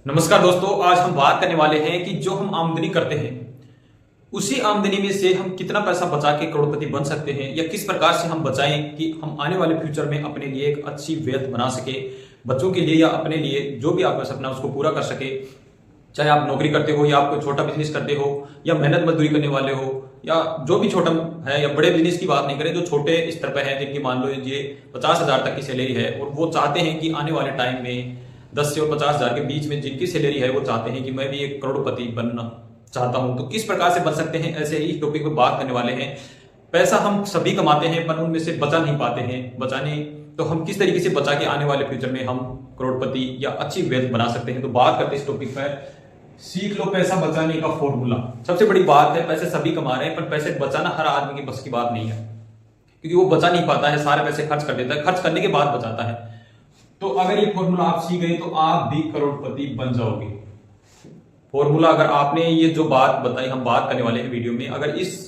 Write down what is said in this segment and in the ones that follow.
नमस्कार दोस्तों, आज हम बात करने वाले हैं कि जो हम आमदनी करते हैं उसी आमदनी में से हम कितना पैसा बचा के करोड़पति बन सकते हैं या किस प्रकार से हम बचाएं कि हम आने वाले फ्यूचर में अपने लिए एक अच्छी वेल्थ बना सके, बच्चों के लिए या अपने लिए जो भी आपका सपना है उसको पूरा कर सके। चाहे आप नौकरी करते हो या आप कोई छोटा बिजनेस करते हो या मेहनत मजदूरी करने वाले हो या जो भी छोटा है या बड़े बिजनेस की बात नहीं करें, जो छोटे स्तर पर है जिनकी मान लो ये 50,000 तक की सैलरी है और वो चाहते हैं कि आने वाले टाइम में 10 से और 50,000 के बीच में जिनकी सैलरी है वो चाहते हैं कि मैं भी एक करोड़पति बनना चाहता हूं, तो किस प्रकार से बन सकते हैं, ऐसे ही टॉपिक पर बात करने वाले हैं। पैसा हम सभी कमाते हैं पर उनमें से बचा नहीं पाते हैं। बचाने तो हम किस तरीके से बचा के आने वाले फ्यूचर में हम करोड़पति या अच्छी वेल्थ बना सकते हैं, तो बात करते हैं इस टॉपिक पर। सीख लो पैसा बचाने का फॉर्मूला। सबसे बड़ी बात है, पैसे सभी कमा रहे हैं पर पैसे बचाना हर आदमी की बस की बात नहीं है, क्योंकि वो बचा नहीं पाता है, सारे पैसे खर्च कर देता है, खर्च करने के बाद बचाता है। तो अगर ये फॉर्मूला आप सीख गए तो आप भी करोड़पति बन जाओगे। फॉर्मूला अगर आपने ये जो बात बताई, हम बात करने वाले हैं वीडियो में, अगर इस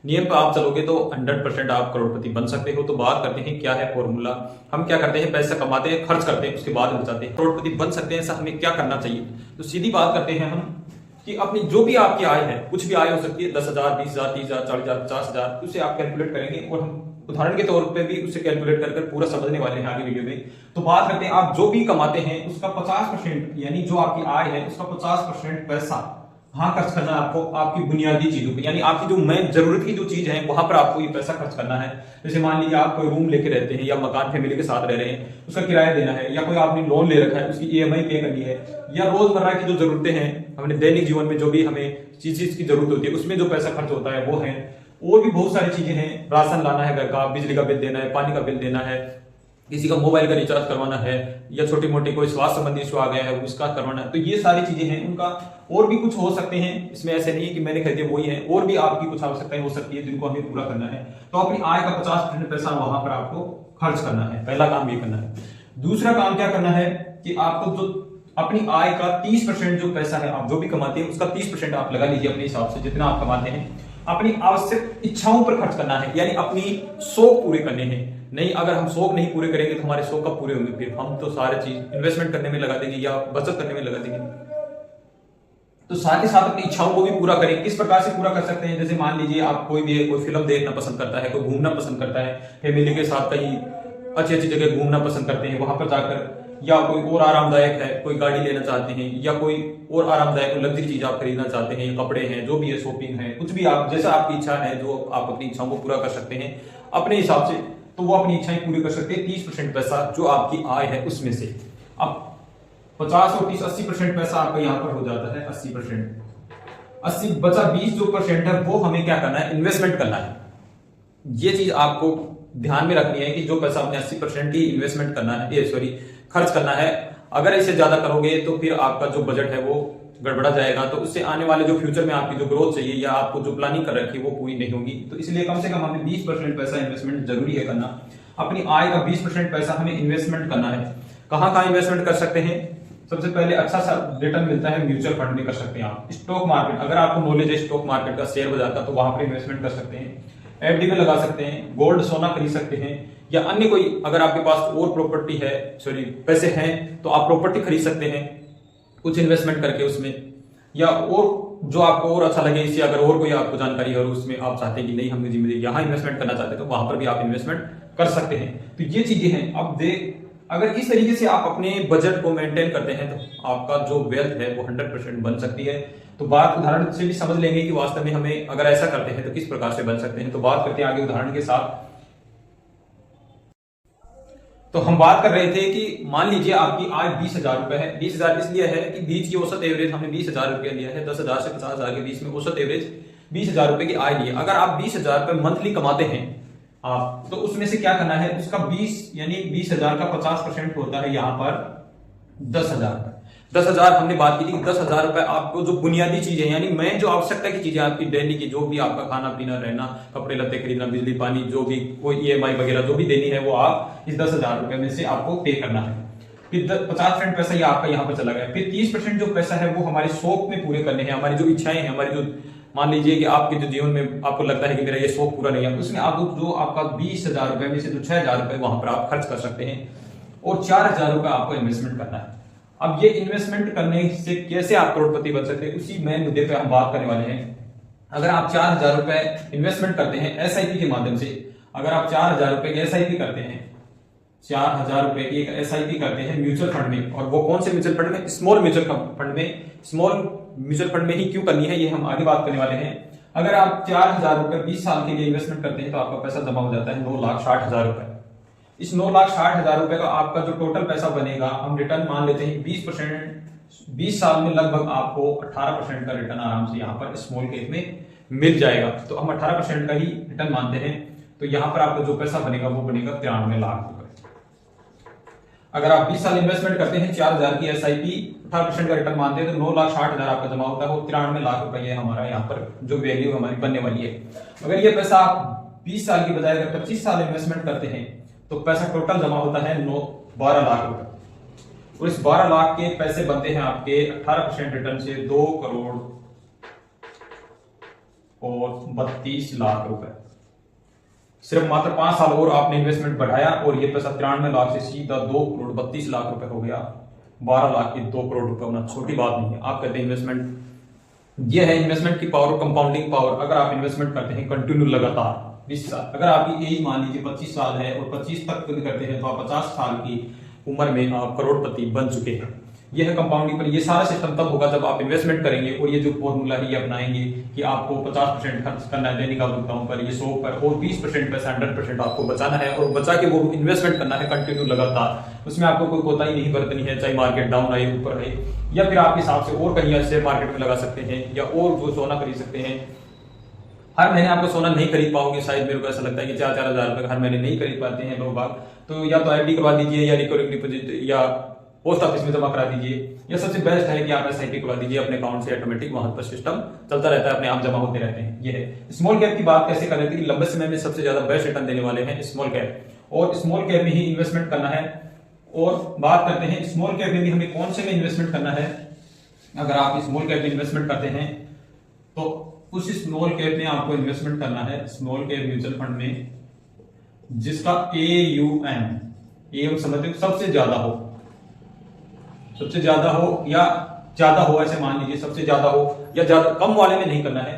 नियम पर आप चलोगे तो 100% आप करोड़पति बन सकते हो। तो बात करते हैं क्या है फॉर्मूला। हम क्या करते हैं, पैसा कमाते हैं, खर्च करते हैं, उसके बाद बचाते हैं। करोड़पति बन सकते हैं, ऐसा हमें क्या करना चाहिए। तो सीधी बात करते हैं हम कि अपनी जो भी आपकी आय है, कुछ भी आय हो सकती है, 10,000, 20,000, 30,000, 40,000, 50,000, उसे आप कैलकुलेट करेंगे और हम उदाहरण के तौर पे भी उसे कैलकुलेट कर पूरा समझने वाले हैं आगे वीडियो में। तो बात करते हैं, आप जो भी कमाते हैं उसका 50%, यानी जो आपकी आय है उसका 50% पैसा वहां खर्च करना है आपको, आपकी बुनियादी चीजों पे, यानी आपकी जो मेन जरूरत की जो चीज है वहां पर आपको ये पैसा खर्च करना है। जैसे मान लीजिए आप कोई रूम लेके रहते हैं या मकान फैमिली के साथ रह रहे हैं, उसका किराया देना है, या कोई आपने लोन ले रखा है उसकी ईएमआई पे करनी है, या रोजमर्रा की जो जरूरतें हैं हमने दैनिक जीवन में जो भी हमें चीज की जरूरत होती है उसमें जो पैसा खर्च होता है वो है। और भी बहुत सारी चीजें हैं, राशन लाना है घर का, बिजली का बिल देना है, पानी का बिल देना है, किसी का मोबाइल का रिचार्ज करवाना है, या छोटी मोटी कोई स्वास्थ्य संबंधी इशू आ गया है उसका करवाना है। तो ये सारी चीजें हैं, उनका और भी कुछ हो सकते हैं, इसमें ऐसे नहीं है कि मैंने कह दिया वही है, और भी आपकी कुछ आवश्यकताएं हो सकती है जिनको हमें पूरा करना है। तो अपनी आय का 50% पैसा वहां पर आपको खर्च करना है, पहला काम ये करना है। दूसरा काम क्या करना है कि आपको जो अपनी आय का 30% जो पैसा है, आप जो भी कमाते हैं उसका 30% आप लगा लीजिए अपने हिसाब से, जितना आप कमाते हैं अपनी आवश्यक इच्छाओं पर खर्च करना है, यानी अपनी शौक पूरे करने हैं। नहीं, अगर हम शौक नहीं पूरे करेंगे तो हमारे शौक कब पूरे होंगे, फिर हम तो सारे चीज इन्वेस्टमेंट करने में लगा देंगे या बचत करने में लगा देंगे। तो साथ ही साथ अपनी इच्छाओं को भी पूरा करें। किस प्रकार से पूरा कर सकते हैं, जैसे मान लीजिए आप कोई भी कोई फिल्म देखना पसंद करता है, कोई घूमना पसंद करता है, फैमिली के साथ कहीं अच्छी अच्छी जगह घूमना पसंद करते हैं, वहां पर जाकर, या कोई और आरामदायक है, कोई गाड़ी लेना चाहते हैं, या कोई और आरामदायक लग्जरी चीज आप खरीदना चाहते हैं, कपड़े हैं, जो भी है, शॉपिंग है, कुछ भी आप जैसा आपकी इच्छा है जो आप अपनी इच्छाओं को पूरा कर सकते हैं अपने हिसाब से, तो वो अपनी इच्छाएं पूरी कर सकते हैं। 30% पैसा जो आपकी आय है उसमें से। अब 50 और 30 80% पैसा आपका यहां पर हो जाता है। 80 बचा 20 जो परसेंट है वो हमें क्या करना है, इन्वेस्टमेंट करना है। ये चीज आपको ध्यान में रखनी है कि जो पैसा आपने 80% ही इन्वेस्टमेंट करना है, ये सॉरी खर्च करना है। अगर इसे ज्यादा करोगे तो फिर आपका जो बजट है वो गड़बड़ा जाएगा, तो उससे आने वाले जो फ्यूचर में आपकी जो ग्रोथ चाहिए या आपको जो प्लानिंग कर रखी है वो पूरी नहीं होगी। तो इसलिए कम से कम हमें 20% पैसा इन्वेस्टमेंट जरूरी है करना। अपनी आय का 20% पैसा हमें इन्वेस्टमेंट करना है। कहां कहां इन्वेस्टमेंट कर सकते हैं, सबसे पहले अच्छा सा रिटर्न मिलता है म्यूचुअल फंड में कर सकते हैं आप। स्टॉक मार्केट, अगर आपको नॉलेज है स्टॉक मार्केट का, शेयर बाजार का, तो वहां पर इन्वेस्टमेंट कर सकते हैं। एफडी में लगा सकते हैं, गोल्ड सोना खरीद सकते हैं, या अन्य कोई अगर आपके पास और प्रॉपर्टी है, सॉरी पैसे हैं, तो आप प्रॉपर्टी खरीद सकते हैं कुछ इन्वेस्टमेंट करके उसमें, या और जो आपको और अच्छा लगे इससे, अगर और कोई आपको जानकारी है और उसमें आप चाहते हैं कि नहीं हम यहाँ इन्वेस्टमेंट करना चाहते हैं तो वहां पर भी आप इन्वेस्टमेंट कर सकते हैं। तो ये चीजें हैं। अब अगर इस तरीके से आप अपने बजट को मेंटेन करते हैं तो आपका जो वेल्थ है वो 100% बन सकती है। तो बात उदाहरण से भी समझ लेंगे कि वास्तव में हमें अगर ऐसा करते हैं तो किस प्रकार से बन सकते हैं। तो बात करते हैं आगे उदाहरण के साथ। तो हम बात कर रहे थे कि मान लीजिए आपकी आय 20,000 रुपए है। 20,000 इसलिए है कि बीच की औसत एवरेज हमने 20,000 रुपया लिया है। 10,000 से 50,000 के बीच में औसत एवरेज 20,000 रुपए की आय ली है। अगर आप 20,000 रुपए मंथली कमाते हैं आप, तो उसमें से क्या करना है, उसका 20 यानी 20,000 का 50% होता है यहाँ पर 10,000। 10,000 हमने बात की थी, 10,000 रुपए आपको जो बुनियादी चीजें, यानी मैं जो आवश्यकता की चीजें आपकी डेली की, जो भी आपका खाना पीना, रहना, कपड़े लत्ते खरीदना, बिजली पानी, जो भी कोई ईएमआई वगैरह जो भी देनी है वो आप इस 10,000 रुपए में से आपको पे करना है। फिर 50% पैसा ये आपका यहाँ पर चला गया। फिर 30% जो पैसा है वो हमारे शौक में पूरे करने हैं, हमारी जो इच्छाएं हैं, हमारी जो मान लीजिए कि आपके जो जीवन में आपको लगता है कि मेरा ये शौक पूरा नहीं है, उसमें आपको जो आपका 20,000 रुपए में से जो 6,000 रुपए वहां पर आप खर्च कर सकते हैं, और 4,000 रुपए आपको इन्वेस्टमेंट करना है। अब ये इन्वेस्टमेंट करने से कैसे आप करोड़पति बन सकते हैं, उसी मेन मुद्दे पे हम बात करने वाले हैं। अगर आप 4,000 रुपए इन्वेस्टमेंट करते हैं एसआईपी के माध्यम से, अगर आप 4,000 रुपए की एसआईपी करते हैं, 4,000 रुपए की एक एसआईपी करते हैं म्यूचुअल फंड में, और वो कौन से म्यूचुअल फंड में, स्मॉल म्यूचुअल फंड में। स्मॉल म्यूचुअल फंड में ही क्यों करनी है ये हम आगे बात करने वाले हैं। अगर आप 4,000 रुपए 20 साल के लिए इन्वेस्टमेंट करते हैं तो आपका पैसा जमा हो जाता है 9,60,000 रुपए। इस 9,60,000 रुपए का आपका जो टोटल पैसा बनेगा, हम रिटर्न मान लेते हैं 20%, 20 साल में लगभग आपको 18% का रिटर्न आराम से यहाँ पर स्मॉल कैप में मिल जाएगा। तो हम 18% का ही रिटर्न मानते हैं, तो यहाँ पर आपको जो पैसा बनेगा वो बनेगा 93 लाख रुपए। अगर आप 20 साल इन्वेस्टमेंट करते हैं 4,000 की एसआईपी, 18% का रिटर्न मानते हैं तो 9,60,000 आपका जमा होता है, वो 93 लाख रुपए हमारा यहाँ पर जो वैल्यू हमारी बनने वाली है। अगर ये पैसा आप 20 साल की बजाय अगर 25 साल इन्वेस्टमेंट करते हैं तो पैसा टोटल जमा होता है 12 लाख रुपए, और इस 12 लाख के पैसे बनते हैं आपके 18% रिटर्न से 2 करोड़ और 32 लाख रुपए। सिर्फ मात्र 5 साल और आपने इन्वेस्टमेंट बढ़ाया और ये पैसा 93 लाख से सीधा 2 करोड़ 32 लाख रुपए हो गया। 12 लाख की 2 करोड़ रुपए होना छोटी बात नहीं है। आप कहते हैं इन्वेस्टमेंट, ये है इन्वेस्टमेंट की पावर, कंपाउंडिंग पावर। अगर आप इन्वेस्टमेंट करते हैं कंटिन्यू लगातार 20 साल, अगर आपकी एज मान लीजिए 25 साल है और 25 तक करते हैं तो आप 50 साल की उम्र में आप करोड़पति बन चुके हैं। यह है कंपाउंडिंग पर। ये सारा सिस्टम तब होगा जब आप इन्वेस्टमेंट करेंगे और ये जो फॉर्मूला है ये अपनाएंगे कि आपको 50% खर्च करना है दैनिक आवश्यकताओं पर, ये 100 पर, और 20% पैसा 100% आपको बचाना है और बचा के वो इन्वेस्टमेंट करना है कंटिन्यू लगातार। उसमें आपको कोई कोताही नहीं बरतनी है, चाहे मार्केट डाउन आए ऊपर आए, या फिर आप हिसाब से और कहीं शेयर मार्केट में लगा सकते हैं या और जो सोना खरीद सकते हैं। हर महीने आपको सोना नहीं खरीद पाओगे, शायद मेरे को ऐसा लगता है कि 4-4 हजार रुपए हर महीने नहीं खरीद पाते हैं लोग बाग, तो या तो एफडी करवा दीजिए या रिकरिंग डिपॉजिट या पोस्ट ऑफिस में जमा करा दीजिए, या सबसे बेस्ट है कि आप एसआईपी करवा दीजिए अपने अकाउंट से, ऑटोमेटिक वहां पर सिस्टम चलता रहता है, अपने आप जमा होते रहते हैं। ये है स्मॉल कैप की बात कैसे कर रहे थे कि लंबे समय में सबसे ज्यादा बेस्ट रिटर्न देने वाले हैं स्मॉल कैप, और स्मॉल कैप में ही इन्वेस्टमेंट करना है। और बात करते हैं स्मॉल कैप में भी हमें कौन से में इन्वेस्टमेंट करना है। अगर आप स्मॉल कैप में इन्वेस्टमेंट करते हैं तो उस स्मॉल कैप में आपको इन्वेस्टमेंट करना है स्मॉल कैप म्यूचुअल फंड में जिसका AUM समझते हो सबसे ज्यादा हो, सबसे ज्यादा हो या ज्यादा हो, ऐसे मान लीजिए सबसे ज्यादा हो या ज्यादा, कम वाले में नहीं करना है,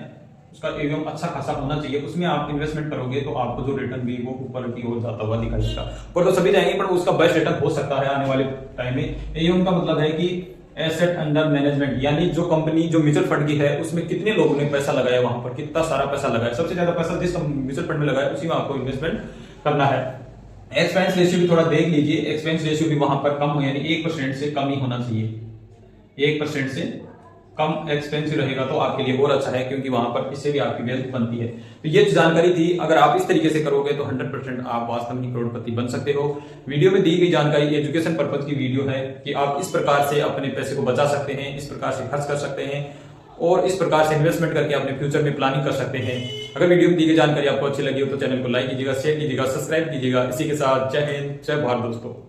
उसका AUM अच्छा खासा होना चाहिए। उसमें आप इन्वेस्टमेंट करोगे तो आपको जो रिटर्न भी वो ऊपर की ओर जाता हुआ दिखाई देगा। पर तो सभी जाएंगे, पर उसका बेस्ट रिटर्न हो सकता है आने वाले टाइम में। AUM का मतलब है कि एसेट अंडर मैनेजमेंट, यानी जो कंपनी जो म्यूचुअल फंड की है उसमें कितने लोगों ने पैसा लगाया, वहां पर कितना सारा पैसा लगाया, सबसे ज्यादा पैसा जिस म्यूचुअल फंड में लगाया उसी में आपको इन्वेस्टमेंट करना है। एक्सपेंस रेशियो भी थोड़ा देख लीजिए, एक्सपेंस रेशियो भी वहां पर कम हो, यानी 1% से कम ही होना चाहिए। 1% से कम एक्सपेंस रहेगा तो आपके लिए और अच्छा है, क्योंकि वहां पर इससे भी आपकी वेल्थ बनती है। तो ये जानकारी थी, अगर आप इस तरीके से करोगे तो 100% आप वास्तव में करोड़पति बन सकते हो। वीडियो में दी गई जानकारी एजुकेशन पर्पज की वीडियो है कि आप इस प्रकार से अपने पैसे को बचा सकते हैं, इस प्रकार से खर्च कर सकते हैं और इस प्रकार से इन्वेस्टमेंट करके अपने फ्यूचर में प्लानिंग कर सकते हैं। अगर वीडियो में दी गई जानकारी आपको अच्छी लगी हो तो चैनल को लाइक कीजिएगा, शेयर कीजिएगा, सब्सक्राइब कीजिएगा। इसी के साथ जय हिंद, जय भारत दोस्तों।